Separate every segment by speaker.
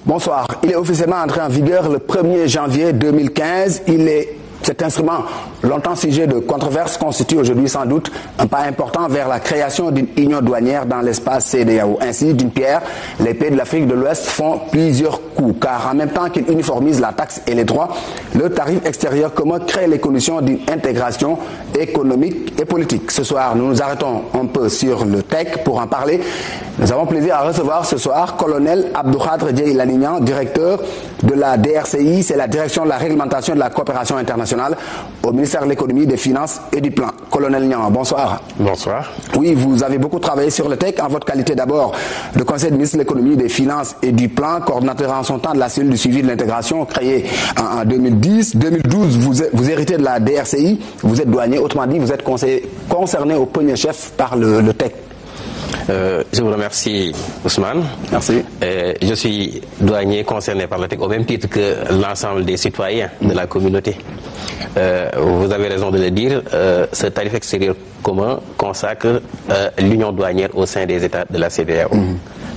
Speaker 1: Bonsoir. Il est officiellement entré en vigueur le 1er janvier 2015. Cet instrument, longtemps sujet de controverse, constitue aujourd'hui sans doute un pas important vers la création d'une union douanière dans l'espace CEDEAO. Ainsi, d'une pierre, les pays de l'Afrique de l'Ouest font plusieurs coups, car en même temps qu'ils uniformisent la taxe et les droits, le tarif extérieur commun crée les conditions d'une intégration économique et politique. Ce soir, nous nous arrêtons un peu sur le TEC pour en parler. Nous avons plaisir à recevoir ce soir colonel Abdoukhadre Dieye Lanignan, directeur de la DRCI, c'est la direction de la réglementation et de la coopération internationale au ministère de l'économie, des finances et du plan. Colonel Niang, bonsoir.
Speaker 2: Bonsoir.
Speaker 1: Oui, vous avez beaucoup travaillé sur le TEC en votre qualité d'abord de conseiller de ministre de l'économie, des finances et du plan, coordonnateur en son temps de la cellule du suivi de l'intégration créée en 2010. 2012, vous héritez de la DRCI, vous êtes douanier, autrement dit, vous êtes concerné au premier chef par le TEC.
Speaker 2: Je vous remercie, Ousmane.
Speaker 1: Merci.
Speaker 2: Je suis douanier concerné par le TEC au même titre que l'ensemble des citoyens de la communauté. Vous avez raison de le dire, ce tarif extérieur commun consacre l'union douanière au sein des États de la CEDEAO.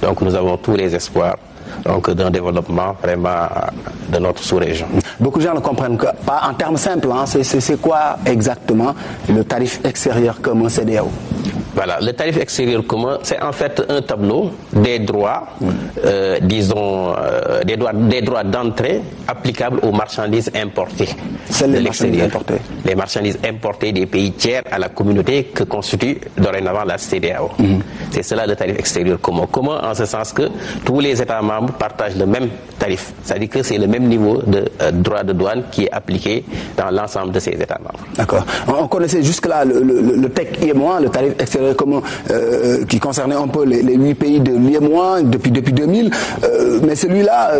Speaker 2: Donc nous avons tous les espoirs d'un développement vraiment de notre sous-région.
Speaker 1: Beaucoup de gens ne comprennent pas en termes simples. C'est quoi exactement le tarif extérieur commun CEDEAO?
Speaker 2: Voilà, le tarif extérieur commun, c'est en fait un tableau des droits, des droits d'entrée applicables aux marchandises importées de l'extérieur. Les marchandises importées des pays tiers à la communauté que constitue dorénavant la CEDEAO. C'est cela le tarif extérieur commun. Commun en ce sens que tous les États membres partagent le même tarif. C'est-à-dire que c'est le même niveau de droit de douane qui est appliqué dans l'ensemble de ces États membres.
Speaker 1: D'accord. On connaissait jusque-là le TEC IMOA, le tarif extérieur commun, qui concernait un peu les 8 pays de l'IMOA depuis 2000. Mais celui-là,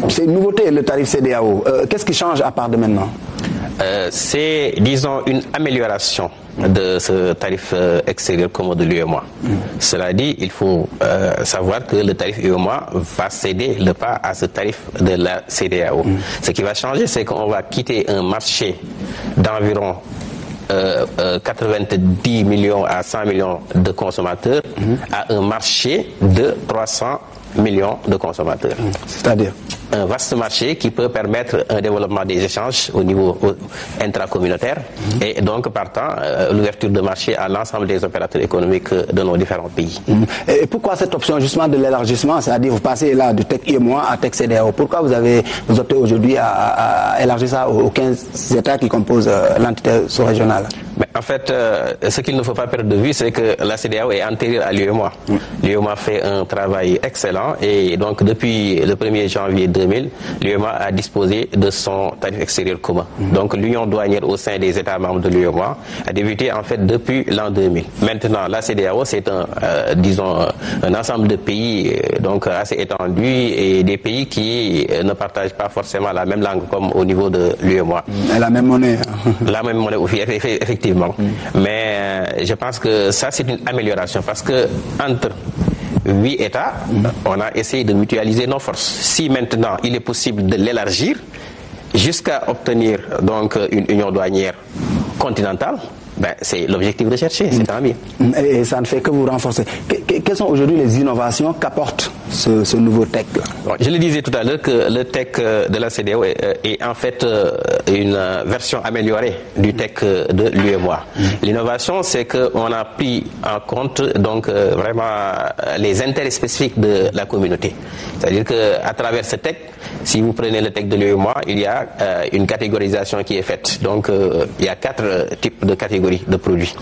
Speaker 1: c'est une nouveauté, le tarif CEDEAO. Qu'est-ce qui change à part de maintenant?
Speaker 2: C'est, disons, une amélioration de ce tarif extérieur commun de l'UEMOA. Cela dit, il faut savoir que le tarif UEMOA va céder le pas à ce tarif de la CEDEAO. Ce qui va changer, c'est qu'on va quitter un marché d'environ 90 millions à 100 millions de consommateurs à un marché de 300 millions de consommateurs.
Speaker 1: C'est-à-dire
Speaker 2: un vaste marché qui peut permettre un développement des échanges au niveau intracommunautaire et donc partant l'ouverture de marché à l'ensemble des opérateurs économiques de nos différents pays.
Speaker 1: Et pourquoi cette option justement de l'élargissement, c'est-à-dire vous passez là de TEC IMOA à TEC CEDEAO? Pourquoi vous optez aujourd'hui à élargir ça aux 15 États qui composent l'entité sous-régionale?
Speaker 2: Mais en fait, ce qu'il ne faut pas perdre de vue, c'est que la CEDEAO est antérieure à l'UEMOA. L'UEMOA fait un travail excellent et donc depuis le 1er janvier 2000, l'UEMOA a disposé de son tarif extérieur commun. Donc l'union douanière au sein des États membres de l'UEMOA a débuté en fait depuis l'an 2000. Maintenant, la CEDEAO, c'est un ensemble de pays donc assez étendu et des pays qui ne partagent pas forcément la même langue comme au niveau de l'UEMOA.
Speaker 1: Et la même monnaie.
Speaker 2: La même monnaie, effectivement. Mais je pense que ça, c'est une amélioration parce que entre 8 États, on a essayé de mutualiser nos forces. Si maintenant il est possible de l'élargir jusqu'à obtenir donc une union douanière continentale, c'est l'objectif recherché, c'est tant mieux.
Speaker 1: Et ça ne fait que vous renforcer. Quelles sont aujourd'hui les innovations qu'apporte ce nouveau TEC?
Speaker 2: Je le disais tout à l'heure que le TEC de la CEDEAO est en fait une version améliorée du TEC de l'UEMOA. L'innovation, c'est qu'on a pris en compte donc vraiment les intérêts spécifiques de la communauté. C'est-à-dire qu'à travers ce TEC, si vous prenez le TEC de l'UEMOA, il y a une catégorisation qui est faite. Donc il y a 4 types de catégories de produits.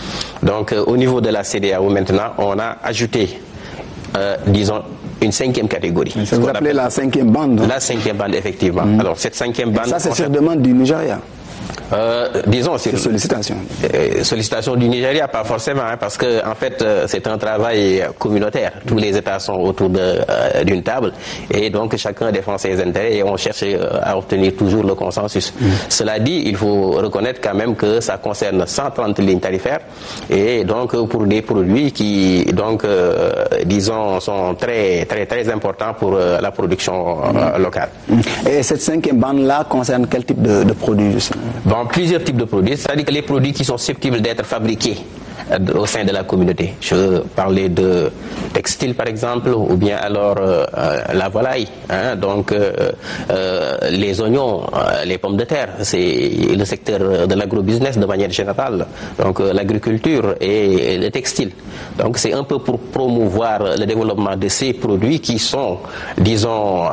Speaker 2: Donc au niveau de la CEDEAO maintenant, on a ajouté disons une 5e catégorie.
Speaker 1: Ça vous appelez la 5e bande?
Speaker 2: La 5e bande, effectivement. Alors cette 5e bande...
Speaker 1: Ça c'est sur demande du Nigeria?
Speaker 2: Disons sur
Speaker 1: sollicitation.
Speaker 2: Sollicitation du Nigeria, pas forcément, parce que en fait c'est un travail communautaire. Tous les États sont autour d'une table et donc chacun défend ses intérêts et on cherche à obtenir toujours le consensus. Cela dit, il faut reconnaître quand même que ça concerne 130 lignes tarifaires et donc pour des produits qui donc disons sont très importants pour la production locale.
Speaker 1: Et cette 5e bande là concerne quel type de produits justement?
Speaker 2: Plusieurs types de produits, c'est-à-dire que les produits qui sont susceptibles d'être fabriqués au sein de la communauté. Je parlais de textile par exemple, ou bien alors la volaille, hein, donc les oignons, les pommes de terre, c'est le secteur de l'agrobusiness de manière générale, donc l'agriculture et le textile. Donc c'est un peu pour promouvoir le développement de ces produits qui sont, disons,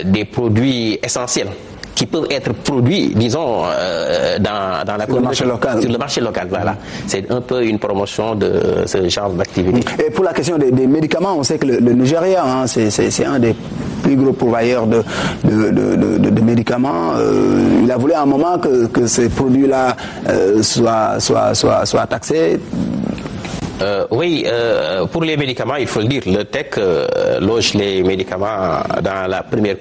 Speaker 2: des produits essentiels, qui peuvent être produits, disons, dans la communauté, sur le marché local. Voilà. C'est un peu une promotion de ce genre d'activité.
Speaker 1: Et pour la question des médicaments, on sait que le Nigeria, hein, c'est un des plus gros pourvoyeurs de médicaments. Il a voulu à un moment que ces produits-là soient taxés.
Speaker 2: Oui, pour les médicaments, il faut le dire, le TEC loge les médicaments dans la première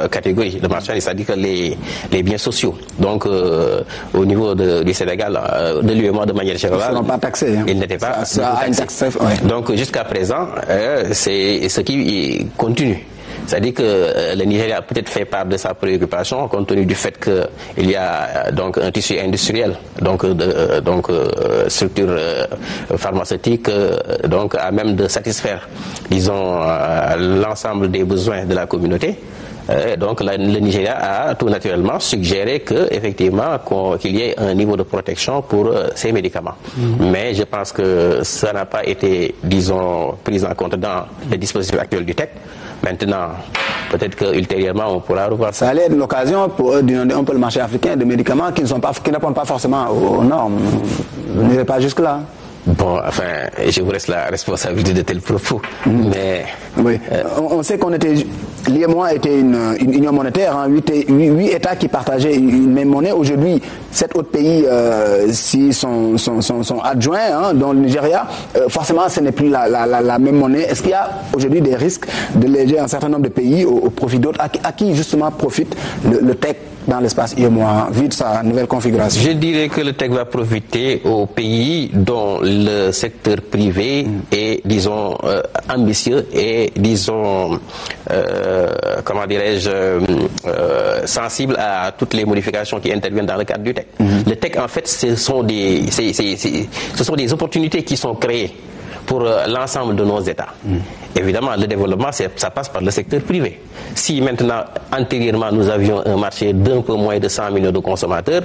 Speaker 2: catégorie de marchandises, c'est-à-dire que les biens sociaux. Donc, au niveau du Sénégal, de l'UEMOA de manière générale,
Speaker 1: ils ne seront pas taxés. Hein.
Speaker 2: Ils n'étaient pas taxés.
Speaker 1: Ouais.
Speaker 2: Donc, jusqu'à présent, c'est ce qui continue. C'est-à-dire que le Nigeria a peut-être fait part de sa préoccupation compte tenu du fait qu'il y a donc un tissu industriel, donc structure pharmaceutique, donc à même de satisfaire, disons, l'ensemble des besoins de la communauté. Donc le Nigeria a tout naturellement suggéré qu'il y ait un niveau de protection pour ces médicaments. Mais je pense que ça n'a pas été, disons, pris en compte dans les dispositifs actuels du TEC. Maintenant, peut-être qu'ultérieurement, on pourra revoir ça.
Speaker 1: Ça allait être l'occasion pour eux d'inonder un peu le marché africain de médicaments qui ne répondent pas forcément aux normes. Vous n'irez pas jusque-là.
Speaker 2: Bon, enfin, je vous laisse la responsabilité de tels propos. Mais
Speaker 1: oui. On sait qu'on était, l'UEMOA était une union monétaire, hein, 8 États qui partageaient une même monnaie. Aujourd'hui, 7 autres pays s'y sont adjoints, hein, dont le Nigeria. Forcément, ce n'est plus la même monnaie. Est-ce qu'il y a aujourd'hui des risques de léger un certain nombre de pays au profit d'autres? À qui justement profite le TEC dans l'espace UEMOA, vu de sa nouvelle configuration?
Speaker 2: Je dirais que le TEC va profiter aux pays dont le secteur privé est, disons, ambitieux et, disons, comment dirais-je, sensible à toutes les modifications qui interviennent dans le cadre du TEC. Le TEC, en fait, ce sont des opportunités qui sont créées pour l'ensemble de nos États. Évidemment, le développement, ça passe par le secteur privé. Si maintenant, antérieurement, nous avions un marché d'un peu moins de 100 millions de consommateurs,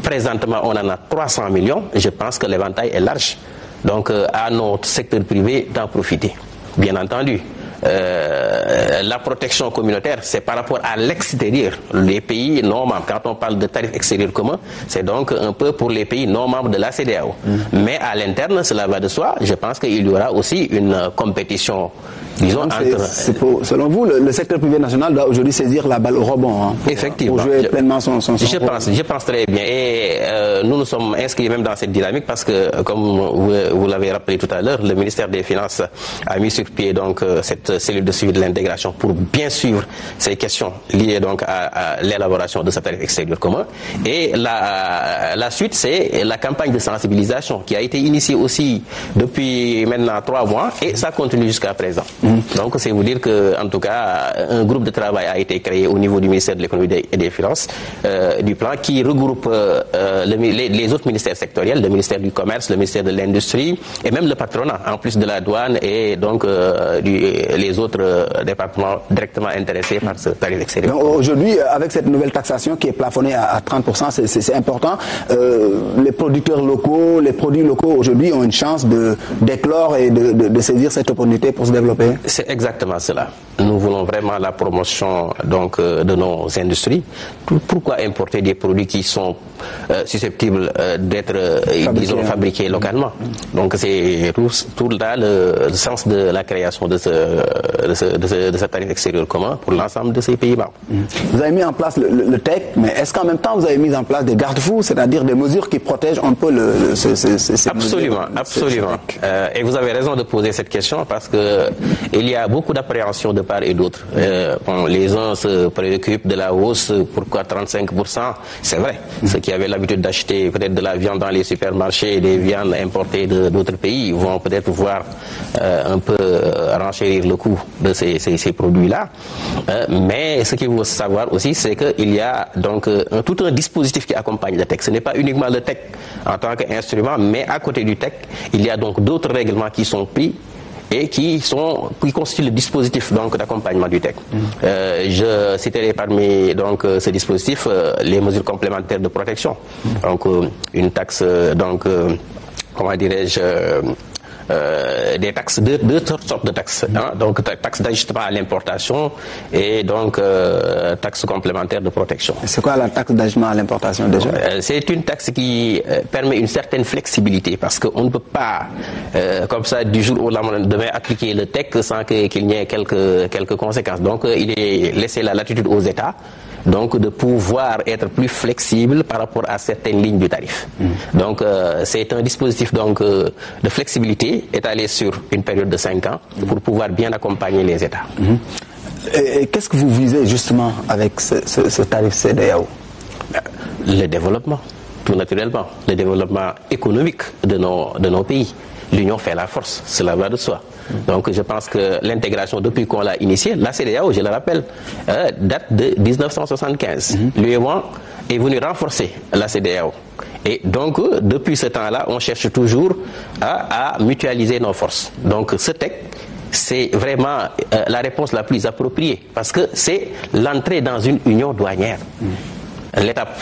Speaker 2: présentement, on en a 300 millions, je pense que l'éventail est large. Donc, à notre secteur privé d'en profiter, bien entendu. La protection communautaire, c'est par rapport à l'extérieur, les pays non membres. Quand on parle de tarifs extérieurs communs, c'est donc un peu pour les pays non membres de la CEDEAO. Mais à l'interne, cela va de soi, je pense qu'il y aura aussi une compétition, disons, entre...
Speaker 1: Selon vous, le secteur privé national doit aujourd'hui saisir la balle au rebond, hein,
Speaker 2: effectivement,
Speaker 1: pour jouer pleinement son
Speaker 2: je pense très bien. Et nous nous sommes inscrits même dans cette dynamique parce que, comme vous l'avez rappelé tout à l'heure, le ministère des Finances a mis sur pied donc cette cellule de suivi de l'intégration pour bien suivre ces questions liées donc à l'élaboration de ce tarif extérieur commun. Et la suite, c'est la campagne de sensibilisation qui a été initiée aussi depuis maintenant 3 mois et ça continue jusqu'à présent. Donc c'est vous dire que, en tout cas, un groupe de travail a été créé au niveau du ministère de l'économie et des finances, du plan, qui regroupe les autres ministères sectoriels, le ministère du commerce, le ministère de l'industrie et même le patronat, en plus de la douane et donc les autres départements directement intéressés par ce tarif extérieur.
Speaker 1: Aujourd'hui, avec cette nouvelle taxation qui est plafonnée à 30%, c'est important. Les producteurs locaux, les produits locaux aujourd'hui ont une chance d'éclore et de saisir cette opportunité pour se développer.
Speaker 2: C'est exactement cela. Nous voulons vraiment la promotion donc de nos industries. Pourquoi importer des produits qui sont susceptibles d'être disons fabriqués localement? Donc c'est tout là le sens de la création de ce tarif extérieur commun pour l'ensemble de ces pays membres.
Speaker 1: Vous avez mis en place le TEC, mais est-ce qu'en même temps vous avez mis en place des garde-fous, c'est-à-dire des mesures qui protègent un peu
Speaker 2: Absolument. Et vous avez raison de poser cette question parce que il y a beaucoup d'appréhension de part et d'autre. Bon, les gens se préoccupent de la hausse, pourquoi 35%? C'est vrai. Ceux qui avaient l'habitude d'acheter peut-être de la viande dans les supermarchés, des viandes importées d'autres pays, vont peut-être voir un peu renchérir le coût de ces produits-là. Mais ce qu'il faut savoir aussi, c'est qu'il y a donc tout un dispositif qui accompagne le TEC. Ce n'est pas uniquement le TEC en tant qu'instrument, mais à côté du TEC, il y a donc d'autres règlements qui sont pris et qui constituent le dispositif donc d'accompagnement du TEC. Je citerai parmi donc ce dispositif les mesures complémentaires de protection. Donc une taxe donc comment dirais-je des taxes, deux sortes de taxes, hein, donc taxe d'ajustement à l'importation et donc taxe complémentaire de protection.
Speaker 1: C'est quoi la taxe d'ajustement à l'importation déjà?
Speaker 2: C'est une taxe qui permet une certaine flexibilité parce qu'on ne peut pas comme ça du jour au lendemain appliquer le TEC sans qu'il n'y ait quelques conséquences. Donc il est laissé la latitude aux États donc de pouvoir être plus flexible par rapport à certaines lignes du tarif. Donc c'est un dispositif donc de flexibilité étalé sur une période de 5 ans pour pouvoir bien accompagner les États.
Speaker 1: Et qu'est-ce que vous visez justement avec ce tarif CEDEAO?
Speaker 2: Le développement, tout naturellement, le développement économique de nos pays. L'union fait la force, cela va de soi. Donc je pense que l'intégration, depuis qu'on l'a initiée, la CEDEAO, je le rappelle, date de 1975. L'UEMOA est venu renforcer la CEDEAO. Et donc, depuis ce temps-là, on cherche toujours à mutualiser nos forces. Donc ce TEC, c'est vraiment la réponse la plus appropriée, parce que c'est l'entrée dans une union douanière. L'étape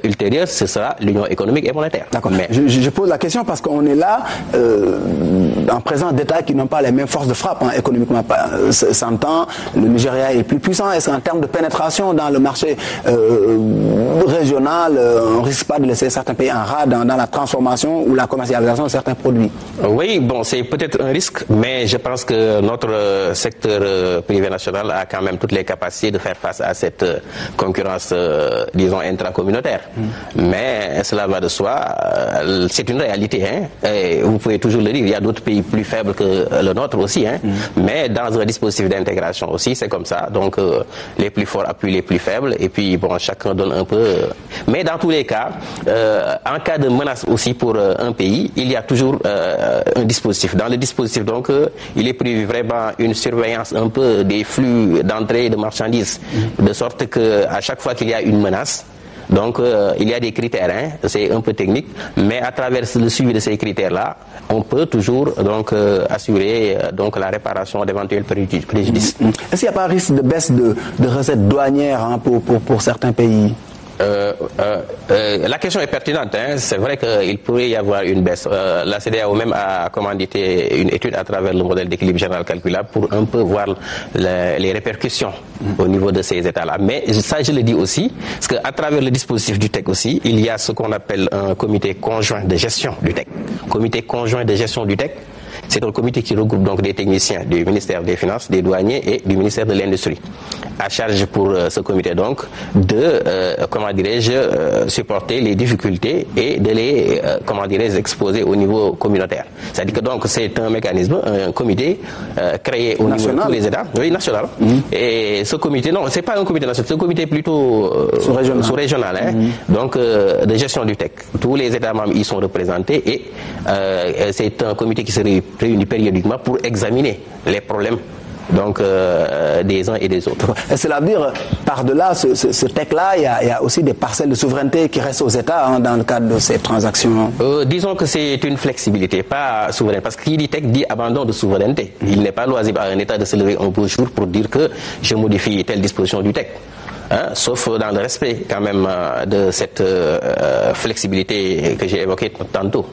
Speaker 2: ultérieure, ce sera l'union économique et monétaire.
Speaker 1: D'accord. Mais je pose la question parce qu'on est là en présence d'États qui n'ont pas les mêmes forces de frappe, hein, économiquement s'entend. Le Nigeria est plus puissant. Est-ce qu'en termes de pénétration dans le marché régional, on ne risque pas de laisser certains pays en rade dans la transformation ou la commercialisation de certains produits?
Speaker 2: Oui, bon, c'est peut-être un risque, mais je pense que notre secteur privé national a quand même toutes les capacités de faire face à cette concurrence, disons, intracommunautaire. Mais cela va de soi, c'est une réalité, hein. Et vous pouvez toujours le dire, il y a d'autres pays plus faibles que le nôtre aussi, hein. Mais dans un dispositif d'intégration aussi, c'est comme ça. Donc les plus forts appuient les plus faibles et puis bon, chacun donne un peu. Mais dans tous les cas, en cas de menace aussi pour un pays, il y a toujours un dispositif. Dans le dispositif, donc, il est prévu vraiment une surveillance un peu des flux d'entrée de marchandises, de sorte que à chaque fois qu'il y a une menace, donc il y a des critères, hein, c'est un peu technique, mais à travers le suivi de ces critères-là, on peut toujours donc assurer donc la réparation d'éventuels préjudices.
Speaker 1: Est-ce qu'il n'y a pas un risque de baisse de recettes douanières, hein, pour certains pays?
Speaker 2: La question est pertinente, hein. C'est vrai qu'il pourrait y avoir une baisse. La CEDEAO même a commandité une étude à travers le modèle d'équilibre général calculable pour un peu voir les répercussions au niveau de ces États-là. Mais ça, je le dis aussi, parce qu'à travers le dispositif du TEC aussi, il y a ce qu'on appelle un comité conjoint de gestion du TEC. Comité conjoint de gestion du TEC, c'est un comité qui regroupe donc des techniciens du ministère des Finances, des douaniers et du ministère de l'Industrie. À charge pour ce comité donc de, comment dirais-je, supporter les difficultés et de les, comment dirais-je, exposer au niveau communautaire. C'est-à-dire que donc c'est un mécanisme, un comité créé au niveau de tous les États, oui, national. Et ce comité, non, c'est pas un comité national, c'est un comité plutôt sous-régional, hein, donc de gestion du TEC. Tous les États membres y sont représentés et c'est un comité qui se réunit périodiquement pour examiner les problèmes donc des uns et des autres.
Speaker 1: Et cela veut dire, par-delà ce TEC-là, il y a aussi des parcelles de souveraineté qui restent aux États, hein, dans le cadre de ces transactions.
Speaker 2: Disons que c'est une flexibilité, pas souveraine, parce que qui dit TEC dit abandon de souveraineté. Il n'est pas loisible à un État de se lever un beau jour pour dire que je modifie telle disposition du TEC. Hein, sauf dans le respect quand même de cette flexibilité que j'ai évoquée tantôt.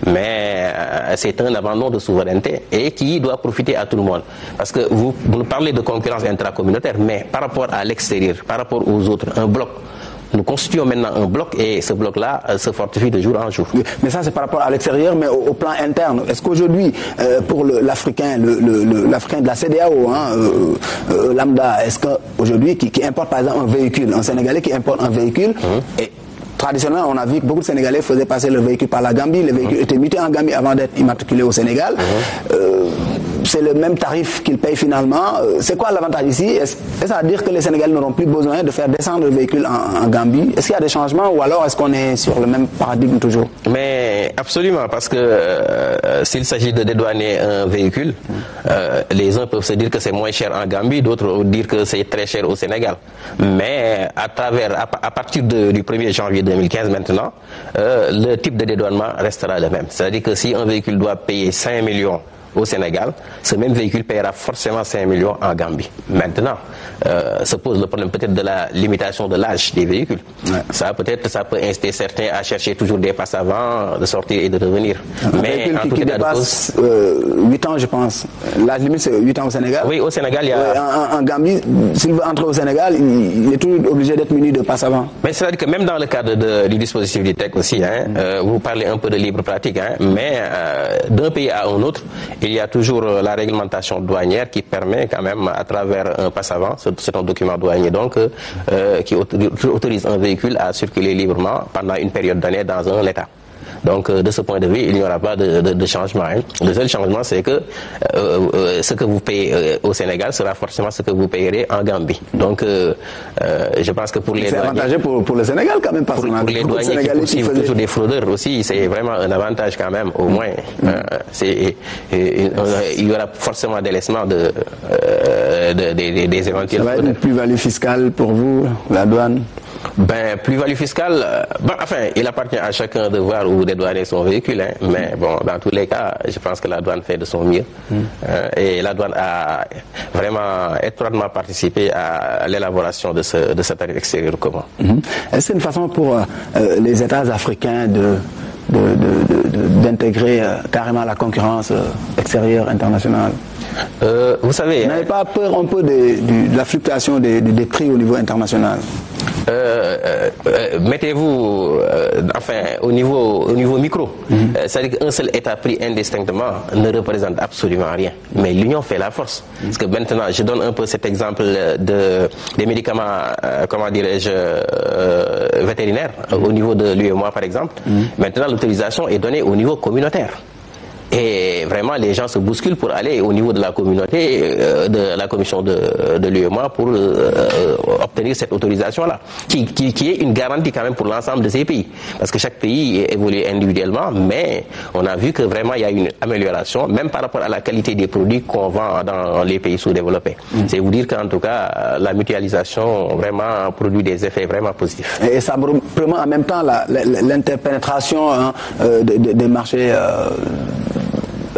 Speaker 2: Mais c'est un abandon de souveraineté et qui doit profiter à tout le monde. Parce que vous nous parlez de concurrence intracommunautaire, mais par rapport à l'extérieur, par rapport aux autres, un bloc. Nous constituons maintenant un bloc et ce bloc-là se fortifie de jour en jour. Oui,
Speaker 1: mais ça c'est par rapport à l'extérieur, mais au plan interne. Est-ce qu'aujourd'hui, pour l'Africain, l'Africain de la CEDEAO, hein, lambda, est-ce qu'aujourd'hui, qui importe par exemple un véhicule, un Sénégalais qui importe un véhicule, et traditionnellement, on a vu que beaucoup de Sénégalais faisaient passer le véhicule par la Gambie, les véhicules étaient mutés en Gambie avant d'être immatriculés au Sénégal. c'est le même tarif qu'ils payent finalement. C'est quoi l'avantage ici? Est-ce à dire que les Sénégalais n'auront plus besoin de faire descendre le véhicule en Gambie? Est-ce qu'il y a des changements ou alors est-ce qu'on est sur le même paradigme toujours?
Speaker 2: Mais absolument, parce que s'il s'agit de dédouaner un véhicule, les uns peuvent se dire que c'est moins cher en Gambie, d'autres dire que c'est très cher au Sénégal. Mais à partir du 1er janvier 2015 maintenant, le type de dédouanement restera le même. C'est-à-dire que si un véhicule doit payer 5 millions au Sénégal, ce même véhicule paiera forcément 5 millions en Gambie. Maintenant, se pose le problème peut-être de la limitation de l'âge des véhicules. Ouais. Ça peut inciter certains à chercher toujours des passes avant, de sortir et de revenir.
Speaker 1: Mais en tout cas, dépasse 8 ans, je pense. L'âge limite, c'est 8 ans au Sénégal.
Speaker 2: Oui, au Sénégal, il y a...
Speaker 1: En Gambie, s'il veut entrer au Sénégal, il est toujours obligé d'être muni de passes avant.
Speaker 2: Mais c'est-à-dire que même dans le cadre du dispositif du TEC aussi, vous parlez un peu de libre pratique, mais d'un pays à un autre, il y a toujours la réglementation douanière qui permet quand même, à travers un passe avant, c'est un document douanier donc, qui autorise un véhicule à circuler librement pendant une période d'année dans un État. Donc, de ce point de vue, il n'y aura pas de changement. Le seul changement, c'est que ce que vous payez au Sénégal sera forcément ce que vous payerez en Gambie. Donc, je pense que pour les douaniers...
Speaker 1: C'est avantageux pour le Sénégal quand même. Parce
Speaker 2: pour les douaniers qui poursuivent toujours des fraudeurs aussi, c'est vraiment un avantage quand même, au moins. Il y aura forcément des laissements des éventuels
Speaker 1: fraudeurs. Ça va être une plus-value fiscale pour vous, la douane?
Speaker 2: Ben, plus-value fiscale, enfin, il appartient à chacun de voir où dédouaner son véhicule, mais bon, dans tous les cas, je pense que la douane fait de son mieux. Et la douane a vraiment étroitement participé à l'élaboration de ce tarif extérieur commun.
Speaker 1: Est-ce que c'est une façon pour les États africains d'intégrer carrément la concurrence extérieure internationale?
Speaker 2: Vous savez...
Speaker 1: Vous n'avez pas peur un peu de la fluctuation des prix au niveau international?
Speaker 2: Mettez-vous enfin au niveau micro. C'est-à-dire qu'un seul État pris indistinctement ne représente absolument rien. Mais l'union fait la force. Parce que maintenant, je donne un peu cet exemple des médicaments, comment dirais-je, vétérinaires, au niveau de l'UEMOA par exemple. Maintenant, l'autorisation est donnée au niveau communautaire. Et vraiment, les gens se bousculent pour aller au niveau de la communauté, de la commission de l'UEMOA pour obtenir cette autorisation-là, qui est une garantie quand même pour l'ensemble de ces pays. Parce que chaque pays est évolué individuellement, mais on a vu que vraiment il y a une amélioration, même par rapport à la qualité des produits qu'on vend dans les pays sous-développés. C'est vous dire qu'en tout cas, la mutualisation vraiment produit des effets vraiment positifs.
Speaker 1: Et ça permet en même temps l'interpénétration des marchés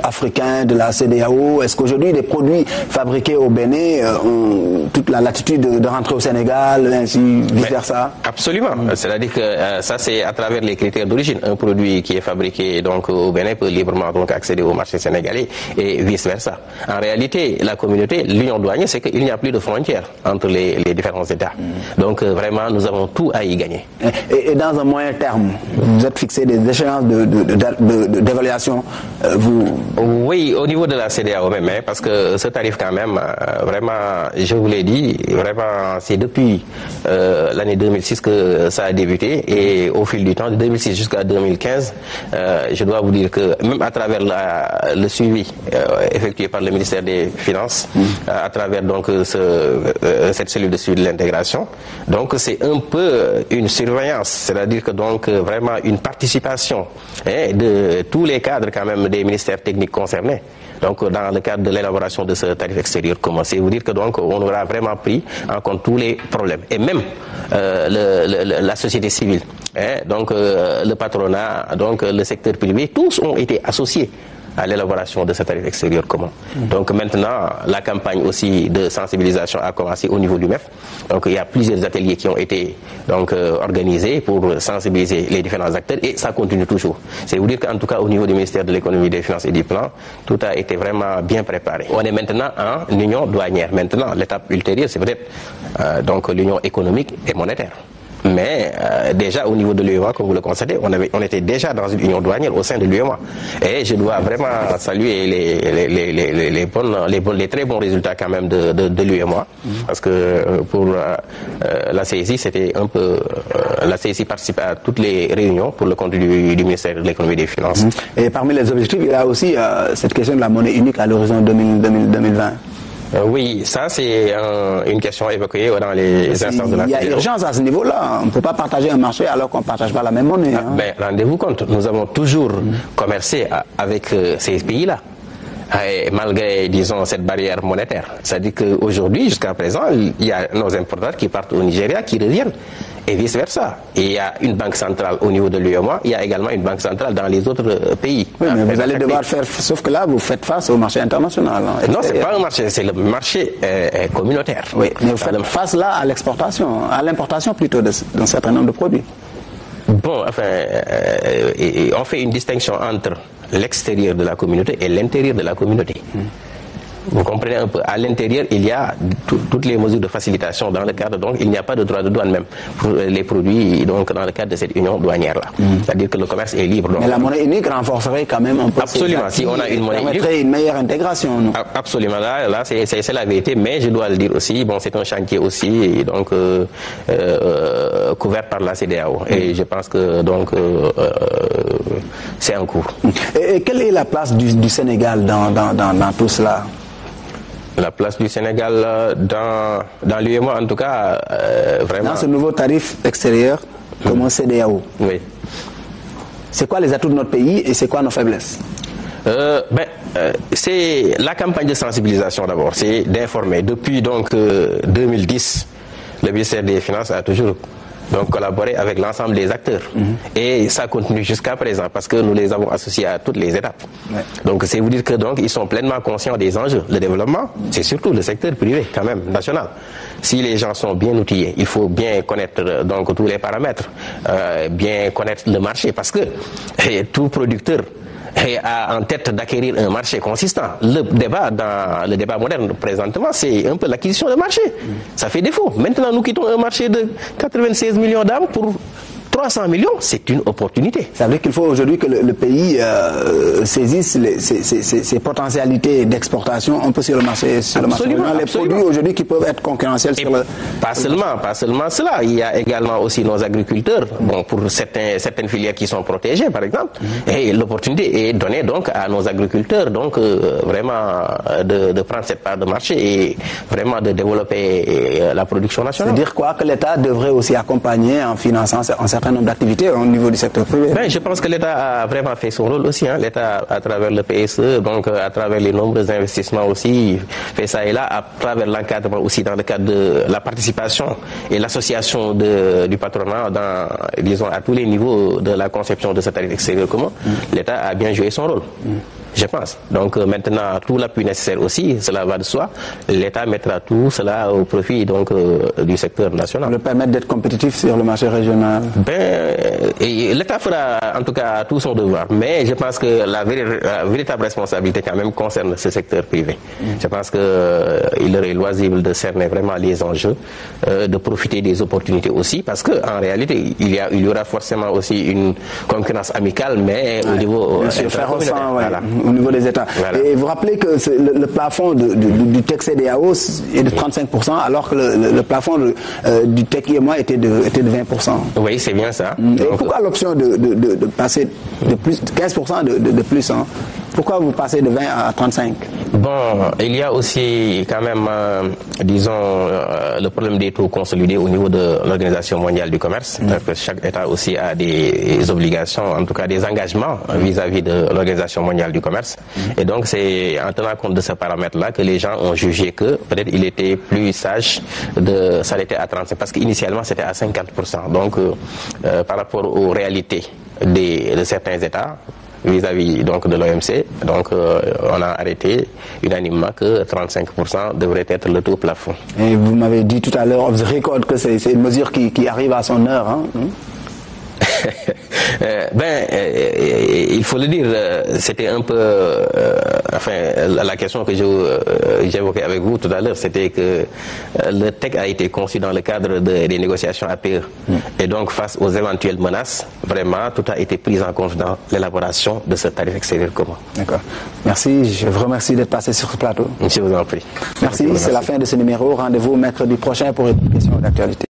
Speaker 1: africains de la CEDEAO. Est-ce qu'aujourd'hui des produits fabriqués au Bénin ont toute la latitude de rentrer au Sénégal, ainsi vice-versa?
Speaker 2: Absolument. C'est-à-dire que ça c'est à travers les critères d'origine. Un produit qui est fabriqué donc au Bénin peut librement donc accéder au marché sénégalais et vice-versa. En réalité, la communauté, l'union douanière, c'est qu'il n'y a plus de frontières entre les différents États. Donc vraiment, nous avons tout à y gagner.
Speaker 1: Et dans un moyen terme, vous êtes fixé des échéances d'évaluation,
Speaker 2: Oui, au niveau de la CEDEAO même, parce que ce tarif quand même, vraiment, je vous l'ai dit, vraiment, c'est depuis l'année 2006 que ça a débuté, et au fil du temps, de 2006 jusqu'à 2015, je dois vous dire que même à travers le suivi effectué par le ministère des Finances, à travers donc cette cellule de suivi de l'intégration, donc c'est un peu une surveillance, c'est-à-dire que donc vraiment une participation de tous les cadres quand même des ministères techniques concernés. Donc, dans le cadre de l'élaboration de ce tarif extérieur commun, c'est vous dire que donc on aura vraiment pris en compte tous les problèmes, et même la société civile, donc le patronat, donc le secteur privé, tous ont été associés à l'élaboration de ce tarif extérieur commun. Donc maintenant, la campagne aussi de sensibilisation a commencé au niveau du MEF. Donc il y a plusieurs ateliers qui ont été donc organisés pour sensibiliser les différents acteurs, et ça continue toujours. C'est vous dire qu'en tout cas au niveau du ministère de l'économie, des finances et du plan, tout a été vraiment bien préparé. On est maintenant en union douanière. Maintenant, l'étape ultérieure, c'est peut-être donc l'union économique et monétaire. Mais déjà au niveau de l'UEMOA, comme vous le constatez, on était déjà dans une union douanière au sein de l'UEMOA. Et je dois vraiment saluer les très bons résultats quand même de l'UEMOA. Parce que pour la CSI, c'était un peu... la CSI participe à toutes les réunions pour le compte du ministère de l'économie et des finances.
Speaker 1: Et parmi les objectifs, il y a aussi cette question de la monnaie unique à l'horizon 2020.
Speaker 2: Oui, ça c'est une question évoquée dans les instances de la CEDEAO.
Speaker 1: Il y a urgence à ce niveau-là. On ne peut pas partager un marché alors qu'on ne partage pas la même monnaie.
Speaker 2: Ben, rendez-vous compte, nous avons toujours commercé avec ces pays-là. Et malgré, disons, cette barrière monétaire. C'est-à-dire qu'aujourd'hui, jusqu'à présent, il y a nos importateurs qui partent au Nigeria, qui reviennent, et vice-versa. Et il y a une banque centrale au niveau de l'UEMOA, il y a également une banque centrale dans les autres pays.
Speaker 1: Oui, mais vous allez devoir faire, sauf que là, vous faites face au marché international.
Speaker 2: Non, c'est pas un marché, c'est le marché communautaire.
Speaker 1: Oui, mais vous faites face là à l'exportation, à l'importation plutôt d'un certain nombre de produits.
Speaker 2: Bon, enfin, on fait une distinction entre l'extérieur de la communauté et l'intérieur de la communauté. Vous comprenez un peu. À l'intérieur, il y a toutes les mesures de facilitation dans le cadre, donc il n'y a pas de droit de douane même pour les produits donc dans le cadre de cette union douanière-là. C'est-à-dire que le commerce est libre. Donc,
Speaker 1: mais la monnaie unique renforcerait quand même un peu.
Speaker 2: Absolument. Si on a une monnaie unique,
Speaker 1: permettrait une meilleure intégration. Non?
Speaker 2: Absolument. Là, c'est la vérité. Mais je dois le dire aussi, bon, c'est un chantier aussi donc couvert par la CEDEAO. Et je pense que donc c'est en cours.
Speaker 1: Et quelle est la place du Sénégal dans tout cela?
Speaker 2: La place du Sénégal dans l'UEMOA, en tout cas, vraiment...
Speaker 1: Dans ce nouveau tarif extérieur, comme un CEDEAO.
Speaker 2: Oui.
Speaker 1: C'est quoi les atouts de notre pays et c'est quoi nos faiblesses?
Speaker 2: C'est la campagne de sensibilisation d'abord, c'est d'informer. Depuis donc 2010, le ministère des Finances a toujours donc collaboré avec l'ensemble des acteurs. Et ça continue jusqu'à présent parce que nous les avons associés à toutes les étapes. Ouais. Donc c'est vous dire que donc ils sont pleinement conscients des enjeux. Le développement, c'est surtout le secteur privé quand même, national. Si les gens sont bien outillés, il faut bien connaître donc tous les paramètres, bien connaître le marché parce que tout producteur a en tête d'acquérir un marché consistant. Le débat moderne présentement, c'est un peu l'acquisition de marché. Ça fait défaut. Maintenant, nous quittons un marché de 96 millions d'âmes pour 300 millions, c'est une opportunité.
Speaker 1: Ça veut dire qu'il faut aujourd'hui que le pays saisisse ses potentialités d'exportation un peu sur le marché.
Speaker 2: Absolument.
Speaker 1: Les produits aujourd'hui qui peuvent être concurrentiels sur le...
Speaker 2: Pas seulement cela. Il y a également aussi nos agriculteurs, bon, pour certaines filières qui sont protégées, par exemple. Et l'opportunité est donnée donc à nos agriculteurs, donc vraiment de prendre cette part de marché et vraiment de développer la production nationale.
Speaker 1: C'est-à-dire quoi? Que l'État devrait aussi accompagner en finançant un certain nombre d'activités au niveau du secteur privé.
Speaker 2: Ben, je pense que l'État a vraiment fait son rôle aussi. L'État, à travers le PSE, donc à travers les nombreux investissements aussi, fait ça et là, à travers l'encadrement aussi dans le cadre de la participation et l'association du patronat dans, disons, à tous les niveaux de la conception de ce tarif extérieur commun, l'État a bien joué son rôle. Je pense. Donc maintenant, tout l'appui nécessaire aussi, cela va de soi. L'État mettra tout cela au profit donc du secteur national.
Speaker 1: Le permettre d'être compétitif sur le marché régional.
Speaker 2: L'État fera en tout cas tout son devoir. Mais je pense que la véritable responsabilité quand même concerne ce secteur privé. Je pense qu'il aurait loisible de cerner vraiment les enjeux, de profiter des opportunités aussi, parce qu'en réalité, il y aura forcément aussi une concurrence amicale, mais au niveau
Speaker 1: intercommunautaire. Voilà. Au niveau des États. Voilà. Et vous rappelez que le plafond du TEC CEDEAO est de 35%, alors que le plafond du TEC IEMOA était de 20%.
Speaker 2: Oui, c'est bien ça.
Speaker 1: Et pourquoi l'option de passer de plus, 15% de plus, hein? Pourquoi vous passez de 20 à 35?
Speaker 2: Bon, il y a aussi quand même, disons, le problème des taux consolidés au niveau de l'Organisation mondiale du commerce, parce que chaque État aussi a des obligations, en tout cas des engagements vis-à-vis de l'Organisation mondiale du commerce. Et donc c'est en tenant compte de ce paramètre-là que les gens ont jugé que peut-être il était plus sage de s'arrêter à 35%, parce qu'initialement c'était à 50%. Donc par rapport aux réalités de certains États, vis-à-vis donc de l'OMC, donc on a arrêté unanimement que 35% devrait être le taux plafond.
Speaker 1: Et vous m'avez dit tout à l'heure off the record que c'est une mesure qui arrive à son heure, hein?
Speaker 2: Il faut le dire, c'était un peu, la question que j'évoquais avec vous tout à l'heure, c'était que le TEC a été conçu dans le cadre des négociations APE. Et donc, face aux éventuelles menaces, vraiment, tout a été pris en compte dans l'élaboration de ce tarif extérieur commun.
Speaker 1: D'accord. Merci, je vous remercie d'être passé sur ce plateau.
Speaker 2: Je vous en prie.
Speaker 1: Merci, c'est la fin de ce numéro. Rendez-vous mercredi prochain pour une question d'actualité.